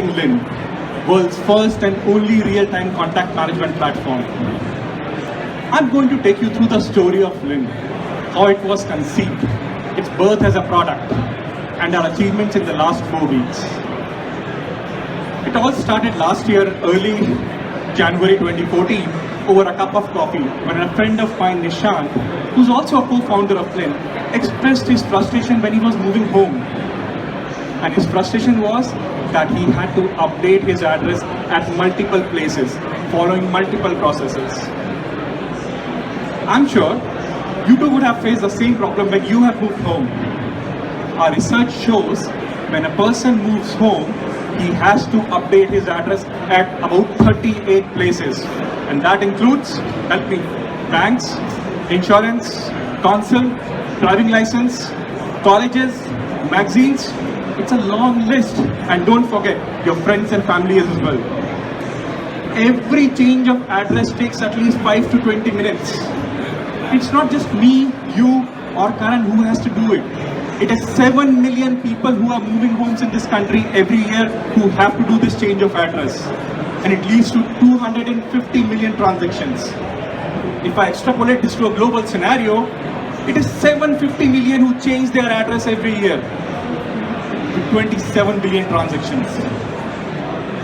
LIN, world's first and only real-time contact management platform. I'm going to take you through the story of LIN, how it was conceived, its birth as a product, and our achievements in the last 4 weeks. It all started last year, early January 2014, over a cup of coffee, when a friend of mine, Nishant, who's also a co-founder of LIN, expressed his frustration when he was moving home. And his frustration was that he had to update his address at multiple places, following multiple processes. I'm sure you too would have faced the same problem when you have moved home. Our research shows when a person moves home, he has to update his address at about 38 places. And that includes, help me, banks, insurance, consul, driving license, colleges, magazines. It's a long list. And don't forget your friends and family as well. Every change of address takes at least 5 to 20 minutes. It's not just me, you, or Karan who has to do it. It is 7 million people who are moving homes in this country every year who have to do this change of address. And it leads to 250 million transactions. If I extrapolate this to a global scenario, it is 750 million who change their address every year with 27 billion transactions.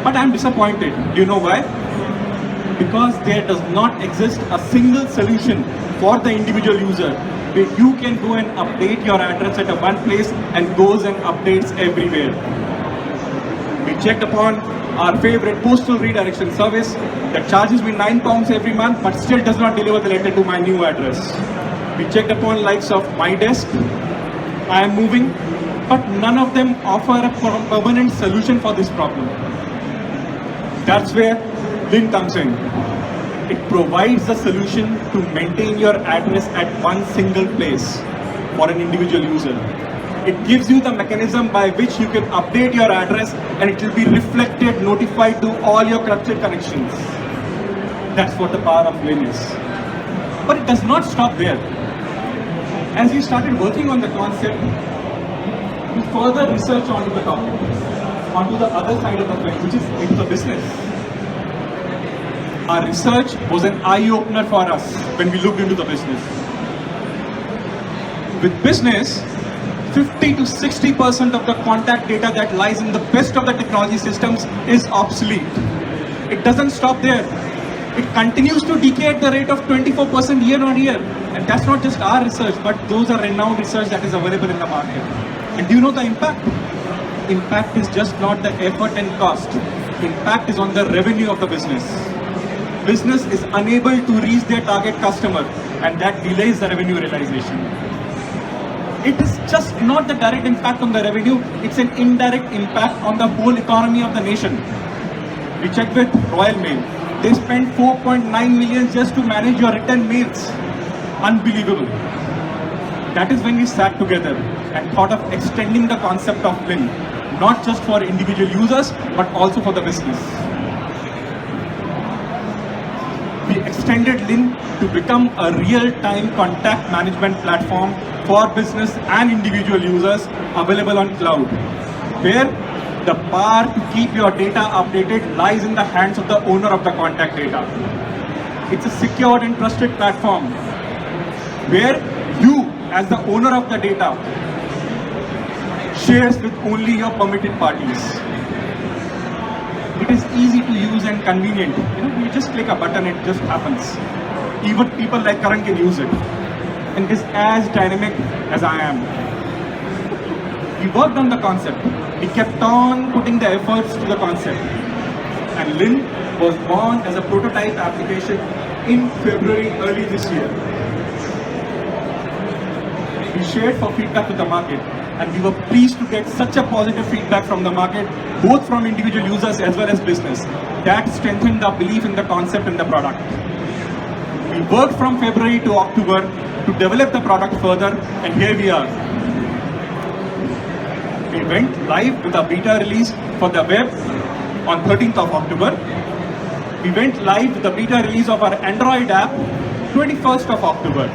But I'm disappointed. Do you know why? Because there does not exist a single solution for the individual user where you can go and update your address at a one place and goes and updates everywhere. We checked upon our favorite postal redirection service that charges me £9 every month but still does not deliver the letter to my new address. We checked upon likes of My Desk, I Am Moving, but none of them offer a permanent solution for this problem. That's where LIN comes in. It provides the solution to maintain your address at one single place for an individual user. It gives you the mechanism by which you can update your address and it will be reflected, notified to all your corrupted connections. That's what the power of LIN is. But it does not stop there. As we started working on the concept, we further researched onto the topic, onto the other side of the fence, which is into the business. Our research was an eye-opener for us when we looked into the business. With business, 50 to 60% of the contact data that lies in the best of the technology systems is obsolete. It doesn't stop there. It continues to decay at the rate of 24% year on year. And that's not just our research, but those are renowned research that is available in the market. And do you know the impact? Impact is just not the effort and cost. Impact is on the revenue of the business. Business is unable to reach their target customer, and that delays the revenue realization. It is just not the direct impact on the revenue, it's an indirect impact on the whole economy of the nation. We checked with Royal Mail. They spent 4.9 million just to manage your written mails. Unbelievable. That is when we sat together and thought of extending the concept of LIN, not just for individual users, but also for the business. We extended LIN to become a real-time contact management platform for business and individual users available on cloud, where the power to keep your data updated lies in the hands of the owner of the contact data. It's a secured and trusted platform where you, as the owner of the data, shares with only your permitted parties. It is easy to use and convenient. You just click a button, it just happens. Even people like Karan can use it. And it is as dynamic as I am. We worked on the concept. We kept on putting the efforts to the concept. And LIN was born as a prototype application in February early this year. We shared for feedback with the market, and we were pleased to get such a positive feedback from the market, both from individual users as well as business. That strengthened our belief in the concept and the product. We worked from February to October to develop the product further, and here we are. We went live with a beta release for the web on 13th of October. We went live with the beta release of our Android app 21st of October.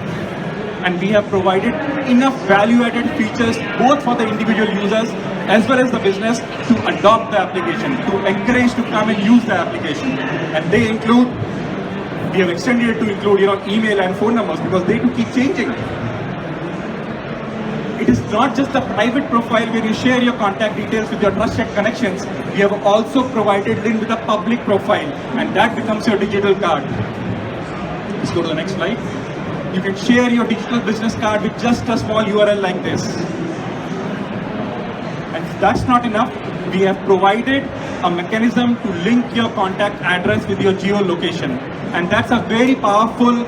And we have provided enough value-added features both for the individual users as well as the business to adopt the application, to encourage to come and use the application. And they include, we have extended it to include, email and phone numbers because they do keep changing. It is not just a private profile where you share your contact details with your trusted connections. We have also provided LIN with a public profile, and that becomes your digital card. Let's go to the next slide. You can share your digital business card with just a small URL like this. And if that's not enough, we have provided a mechanism to link your contact address with your geolocation. And that's a very powerful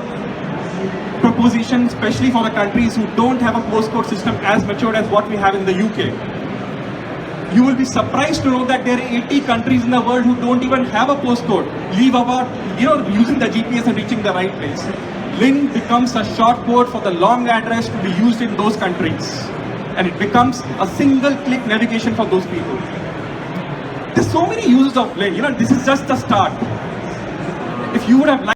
proposition, especially for the countries who don't have a postcode system as matured as what we have in the UK. You will be surprised to know that there are 80 countries in the world who don't even have a postcode. Leave about, using the GPS and reaching the right place. LIN becomes a short code for the long address to be used in those countries. And it becomes a single click navigation for those people. There's so many uses of LIN. This is just the start. If you would have liked